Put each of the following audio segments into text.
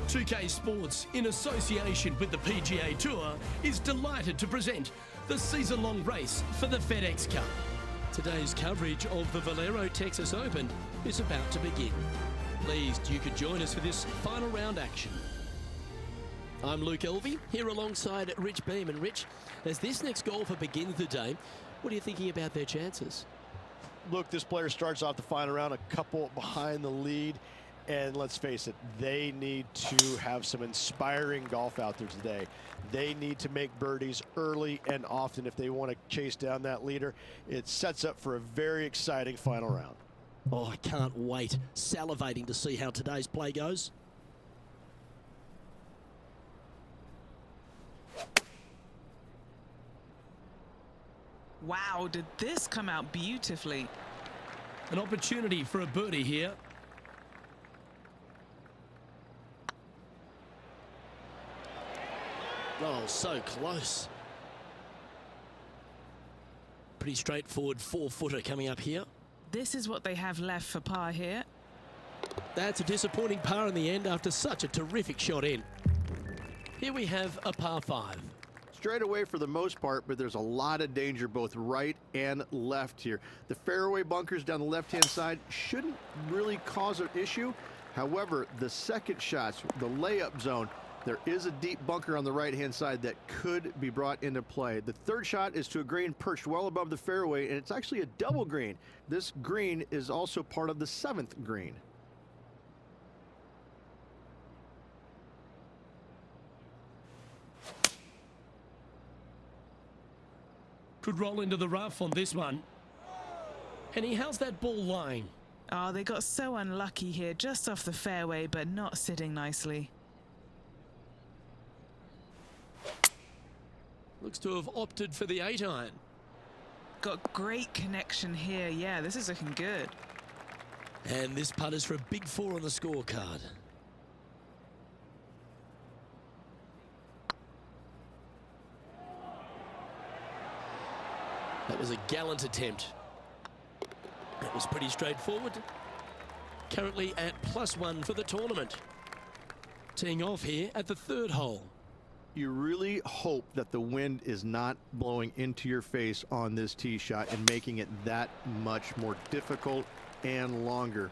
2K Sports, in association with the PGA Tour, is delighted to present the season-long race for the FedEx Cup. Today's coverage of the Valero Texas Open is about to begin. Pleased you could join us for this final round action. I'm Luke Elvey, here alongside Rich Beam. And Rich, as this next golfer begins the day, what are you thinking about their chances? Look, this player starts off the final round a couple behind the lead. And let's face it, they need to have some inspiring golf out there today. They need to make birdies early and often if they want to chase down that leader. It sets up for a very exciting final round. Oh, I can't wait. Salivating to see how today's play goes. Wow, did this come out beautifully? An opportunity for a birdie here. Oh, so close. Pretty straightforward 4-footer coming up here. This is what they have left for par here. That's a disappointing par in the end after such a terrific shot in. Here we have a par 5. Straight away for the most part, but there's a lot of danger both right and left here. The fairway bunkers down the left-hand side shouldn't really cause an issue. However, the second shots, the layup zone, there is a deep bunker on the right-hand side that could be brought into play. The third shot is to a green perched well above the fairway, and it's actually a double green. This green is also part of the 7th green. Could roll into the rough on this one. Henny, how's that ball lying? Oh, they got so unlucky here, just off the fairway, but not sitting nicely. Looks to have opted for the 8-iron. Got great connection here. Yeah, this is looking good. And this putt is for a big 4 on the scorecard. That was a gallant attempt. That was pretty straightforward. Currently at +1 for the tournament. Teeing off here at the 3rd hole. You really hope that the wind is not blowing into your face on this tee shot and making it that much more difficult and longer.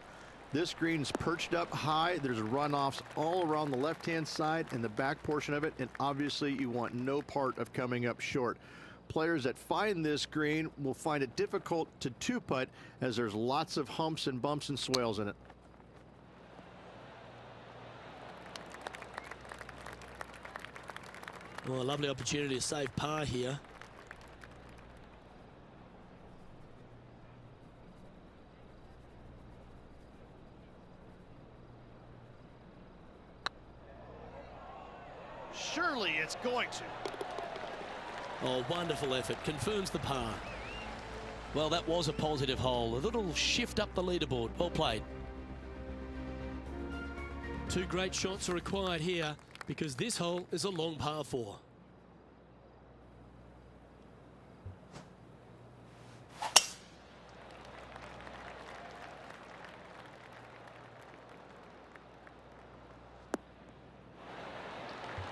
This green's perched up high. There's runoffs all around the left-hand side and the back portion of it, and obviously you want no part of coming up short. Players that find this green will find it difficult to two-putt as there's lots of humps and bumps and swales in it. Well, a lovely opportunity to save par here. Surely it's going to. Oh, wonderful effort. Confirms the par. Well, that was a positive hole. A little shift up the leaderboard. Well played. 2 great shots are required here because this hole is a long par 4.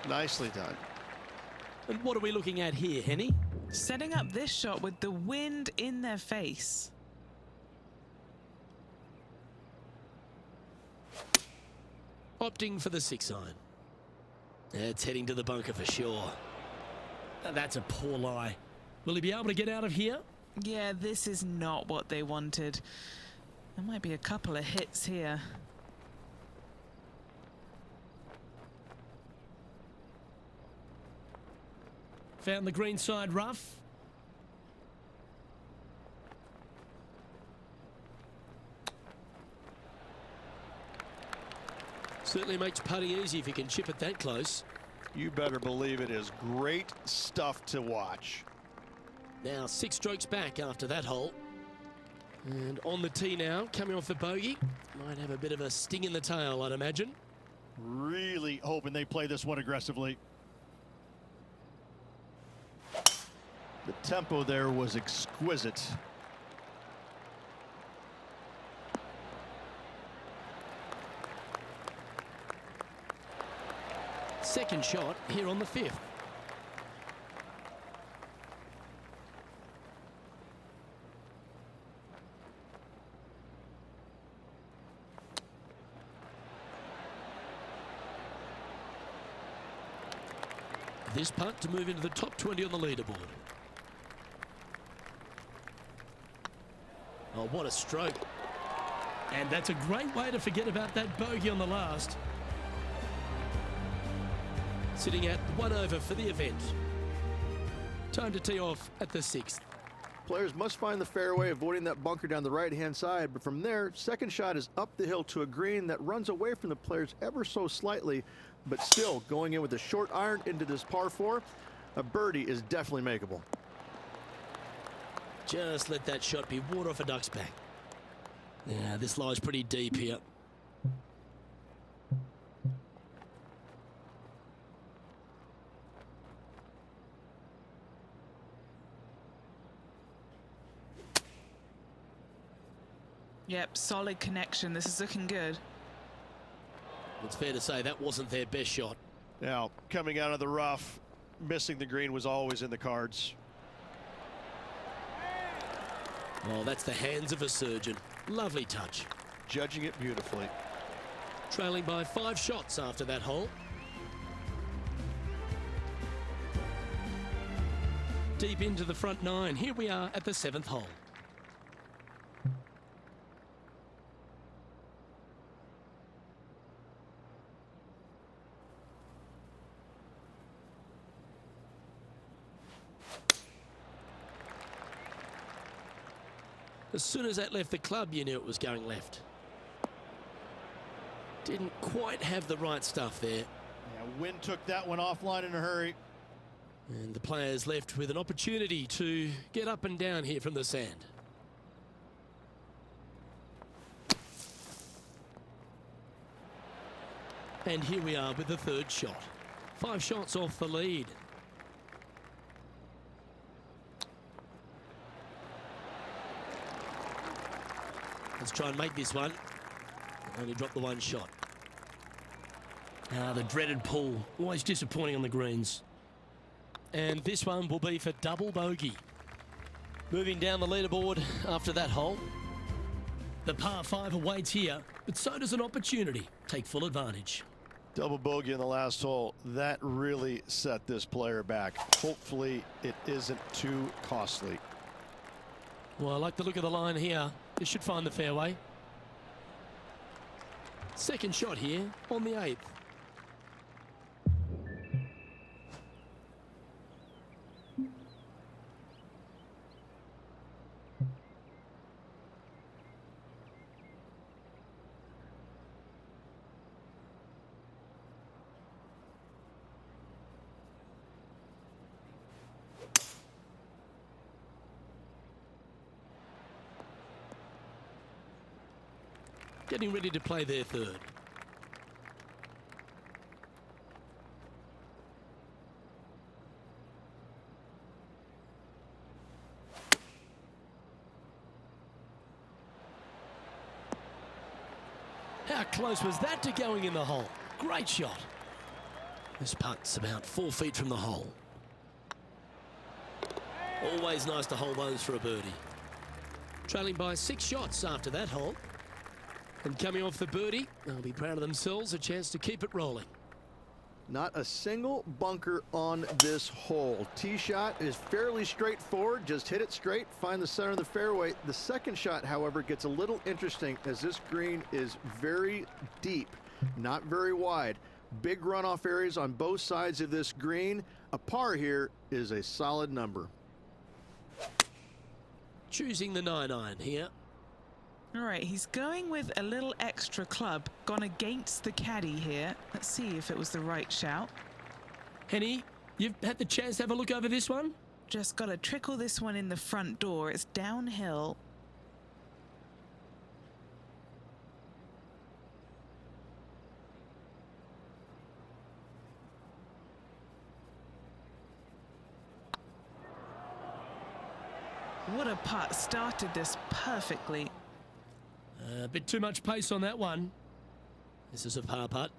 Nicely done. And what are we looking at here, Henny? Setting up this shot with the wind in their face. Opting for the 6-iron. It's heading to the bunker for sure. That's a poor lie. Will he be able to get out of here? Yeah, this is not what they wanted. There might be a couple of hits here. Found the green side rough. Certainly makes putting easy if you can chip it that close. You better believe it is great stuff to watch. Now 6 strokes back after that hole. And on the tee now, coming off the bogey. Might have a bit of a sting in the tail, I'd imagine. Really hoping they play this one aggressively. The tempo there was exquisite. second shot here on the 5th. This putt to move into the top 20 on the leaderboard. Oh, what a stroke. And that's a great way to forget about that bogey on the last. Sitting at 1 over for the event. Time to tee off at the 6th. Players must find the fairway, avoiding that bunker down the right-hand side, but from there, second shot is up the hill to a green that runs away from the players ever so slightly, but still going in with a short iron into this par 4. A birdie is definitely makeable. Just let that shot be water off a duck's back. Yeah, this lies pretty deep here. Yep, solid connection. This is looking good. It's fair to say that wasn't their best shot. Now, coming out of the rough, missing the green was always in the cards. Oh, that's the hands of a surgeon. Lovely touch. Judging it beautifully. Trailing by 5 shots after that hole. Deep into the front 9. Here we are at the 7th hole. As soon as that left the club, you knew it was going left. Didn't quite have the right stuff there. Yeah, wind took that one offline in a hurry. And the players left with an opportunity to get up and down here from the sand. And here we are with the 3rd shot. 5 shots off the lead. Let's try and make this one. Only dropped the 1 shot. The dreaded pull. Always disappointing on the greens. And this one will be for double bogey. Moving down the leaderboard after that hole. The par 5 awaits here, but so does an opportunity. Take full advantage. Double bogey in the last hole. That really set this player back. Hopefully it isn't too costly. Well, I like the look of the line here. This should find the fairway. Second shot here on the 8th. Getting ready to play their 3rd. How close was that to going in the hole? Great shot. This putt's about 4 feet from the hole. Always nice to hold those for a birdie. Trailing by 6 shots after that hole. And coming off the birdie, they'll be proud of themselves, a chance to keep it rolling. Not a single bunker on this hole. Tee shot is fairly straightforward. Just hit it straight, find the center of the fairway. The second shot, however, gets a little interesting as this green is very deep, not very wide. Big runoff areas on both sides of this green. A par here is a solid number. Choosing the 9-iron here. All right, he's going with a little extra club, gone against the caddy here. Let's see if it was the right shout. Henny, you've had the chance to have a look over this one? Just got to trickle this one in the front door. It's downhill. What a putt. Started this perfectly. A bit too much pace on that one. This is a par putt.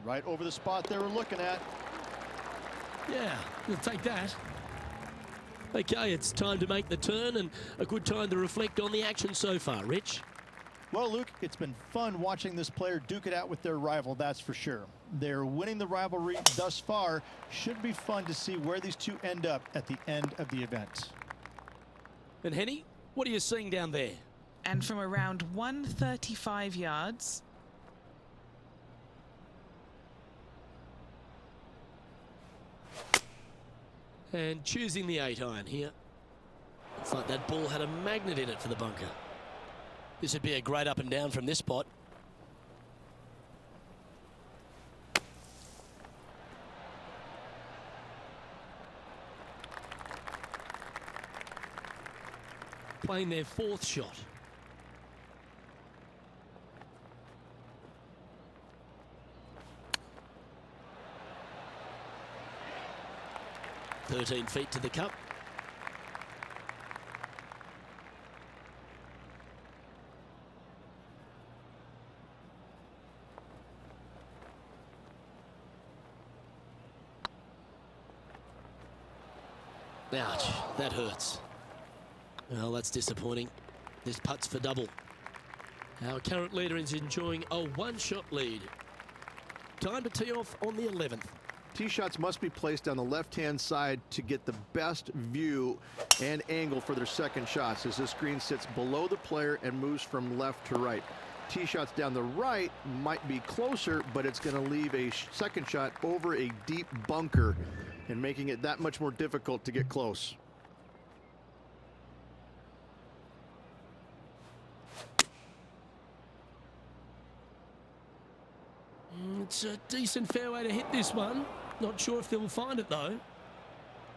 Right over the spot they were looking at. Yeah, we'll take that. Okay, it's time to make the turn and a good time to reflect on the action so far, Rich. Well, Luke, it's been fun watching this player duke it out with their rival, that's for sure. They're winning the rivalry thus far. Should be fun to see where these two end up at the end of the event. And Henny, what are you seeing down there? And from around 135 yards, and choosing the 8-iron here. It's like that ball had a magnet in it for the bunker. This would be a great up and down from this spot. Playing their 4th shot. "13 feet to the cup." Ouch, that hurts. Well, that's disappointing. This putt's for double. Our current leader is enjoying a 1-shot lead. Time to tee off on the 11th. Tee shots must be placed on the left-hand side to get the best view and angle for their second shots, as this green sits below the player and moves from left to right. Tee shots down the right might be closer, but it's going to leave a second shot over a deep bunker and making it that much more difficult to get close. It's a decent fairway to hit this one. Not sure if they'll find it though.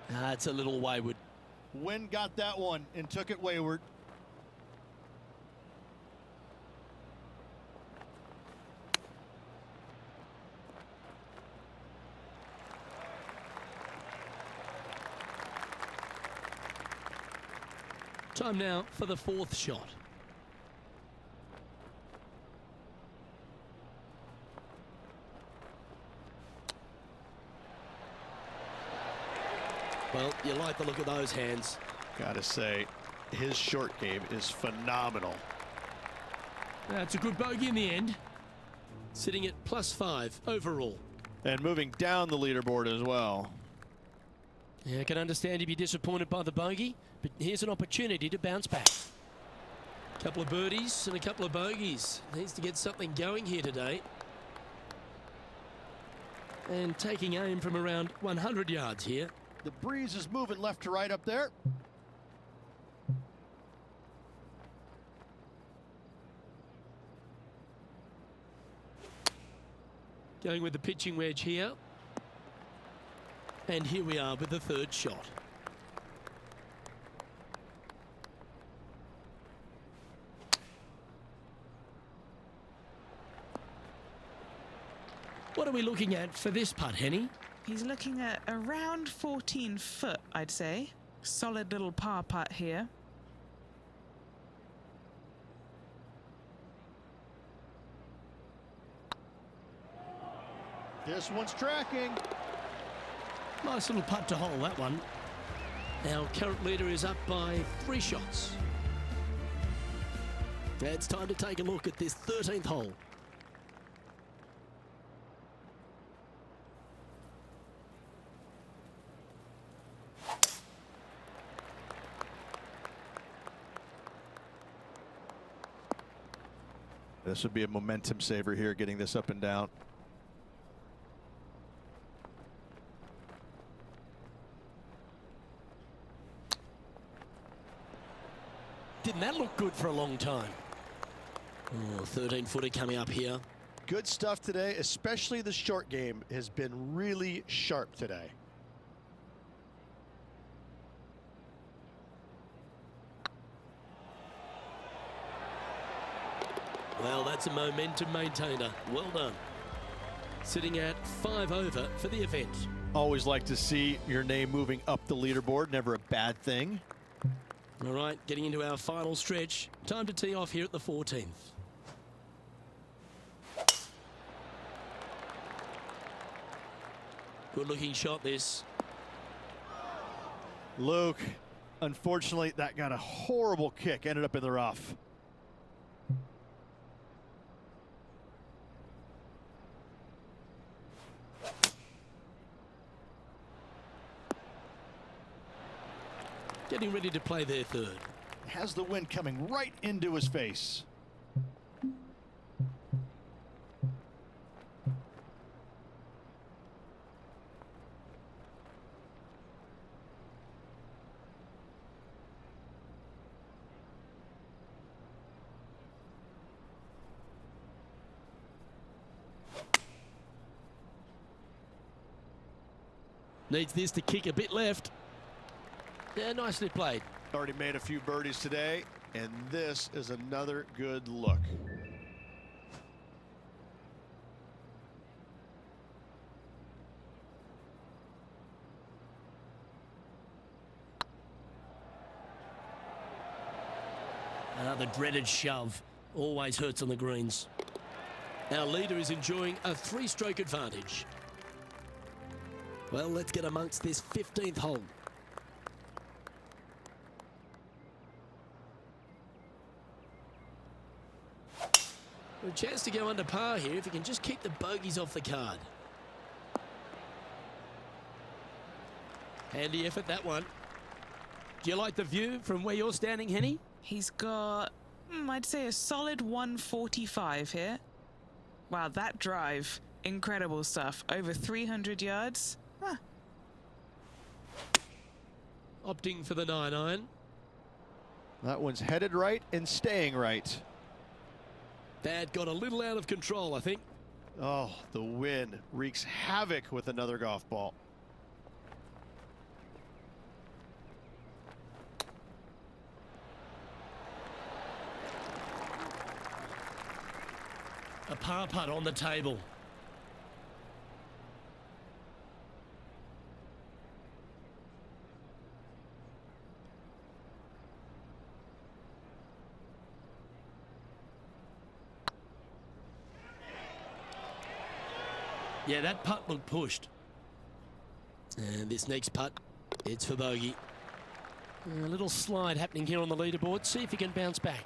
It's a little wayward. Wind got that one and took it wayward. Time now for the 4th shot. Well, you like the look of those hands. Gotta say, his short game is phenomenal. That's a good bogey in the end. Sitting at +5 overall. And moving down the leaderboard as well. Yeah, I can understand you'd be disappointed by the bogey, but here's an opportunity to bounce back. A couple of birdies and a couple of bogeys. Needs to get something going here today. And taking aim from around 100 yards here. The breeze is moving left to right up there. Going with the pitching wedge here. And here we are with the 3rd shot. What are we looking at for this putt, Henny? he's looking at around 14 foot, I'd say. Solid little par putt here. This one's tracking. Nice little putt to hole, that one. Our current leader is up by 3 shots. It's time to take a look at this 13th hole. This would be a momentum saver here, getting this up and down. Didn't that look good for a long time? Oh, 13-footer coming up here. Good stuff today, especially the short game has been really sharp today. Well, that's a momentum maintainer. Well done. Sitting at 5 over for the event. Always like to see your name moving up the leaderboard. Never a bad thing. All right, getting into our final stretch. Time to tee off here at the 14th. Good looking shot this. Luke, unfortunately, that got a horrible kick, ended up in the rough. Getting ready to play their third. Has the wind coming right into his face. Needs this to kick a bit left. Yeah, nicely played. Already made a few birdies today, and this is another good look. The dreaded shove always hurts on the greens. Our leader is enjoying a 3-stroke advantage. Well, let's get amongst this 15th hole. A chance to go under par here if he can just keep the bogeys off the card. Handy effort, that one. Do you like the view from where you're standing, Henny? He's got, I'd say, a solid 145 here. Wow, that drive. Incredible stuff. Over 300 yards. Huh. Opting for the 9-iron. That one's headed right and staying right. That got a little out of control, I think. Oh, the wind wreaks havoc with another golf ball. A par putt on the table. Yeah, that putt looked pushed. And this next putt, it's for bogey. A little slide happening here on the leaderboard. See if he can bounce back.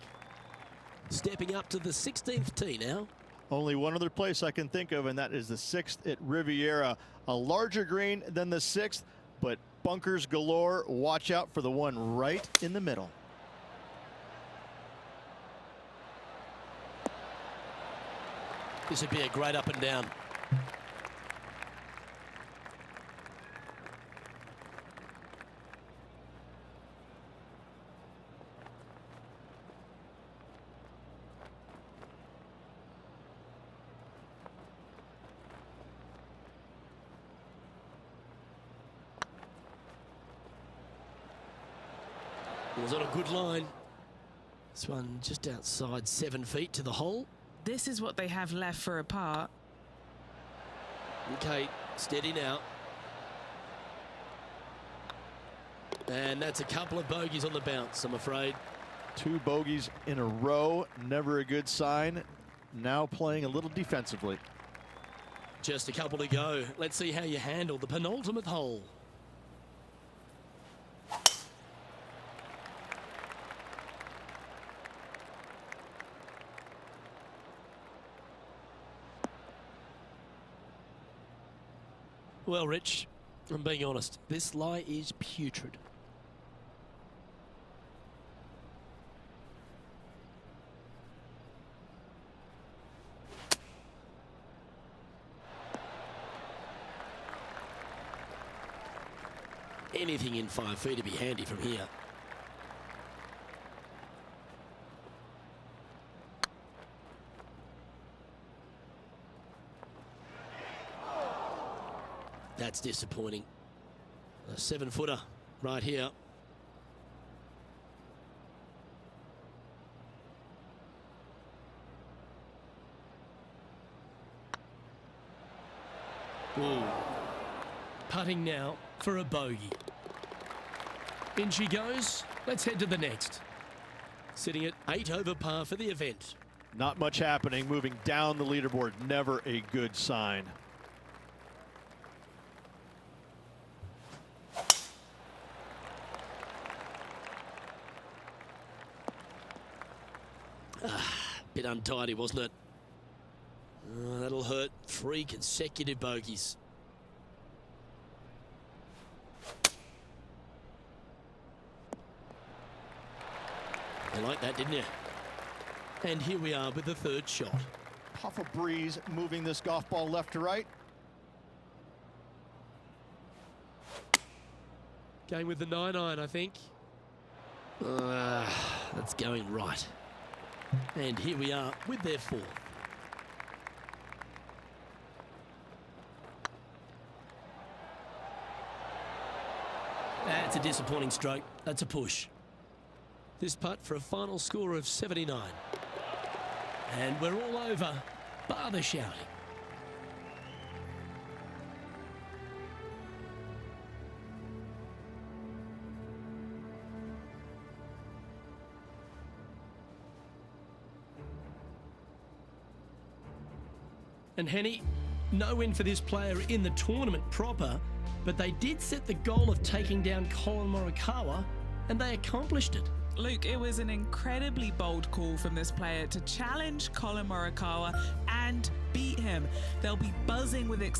Stepping up to the 16th tee now. Only one other place I can think of, and that is the 6th at Riviera. A larger green than the 6th, but bunkers galore. Watch out for the one right in the middle. This would be a great up and down. It was on a good line. This one just outside 7 feet to the hole. This is what they have left for a par. Okay, steady now. And that's a couple of bogeys on the bounce, I'm afraid. 2 bogeys in a row, never a good sign. Now playing a little defensively. Just a couple to go. Let's see how you handle the penultimate hole. Well, Rich, I'm being honest. This lie is putrid. Anything in 5 feet to be handy from here. That's disappointing. A 7-footer right here. Ooh. Putting now for a bogey. In she goes. Let's head to the next. Sitting at 8 over par for the event. Not much happening, moving down the leaderboard. Never a good sign. bit untidy, wasn't it? Oh, that'll hurt. 3 consecutive bogeys. You like that, didn't you? And here we are with the 3rd shot. Puff of breeze moving this golf ball left to right. Going with the 9-iron, I think. That's going right. And here we are with their 4th. That's a disappointing stroke. That's a push. This putt for a final score of 79. And we're all over, bar the shouting. And Henny, no win for this player in the tournament proper, but they did set the goal of taking down Colin Morikawa, and they accomplished it. Luke, it was an incredibly bold call from this player to challenge Colin Morikawa and beat him. They'll be buzzing with excitement.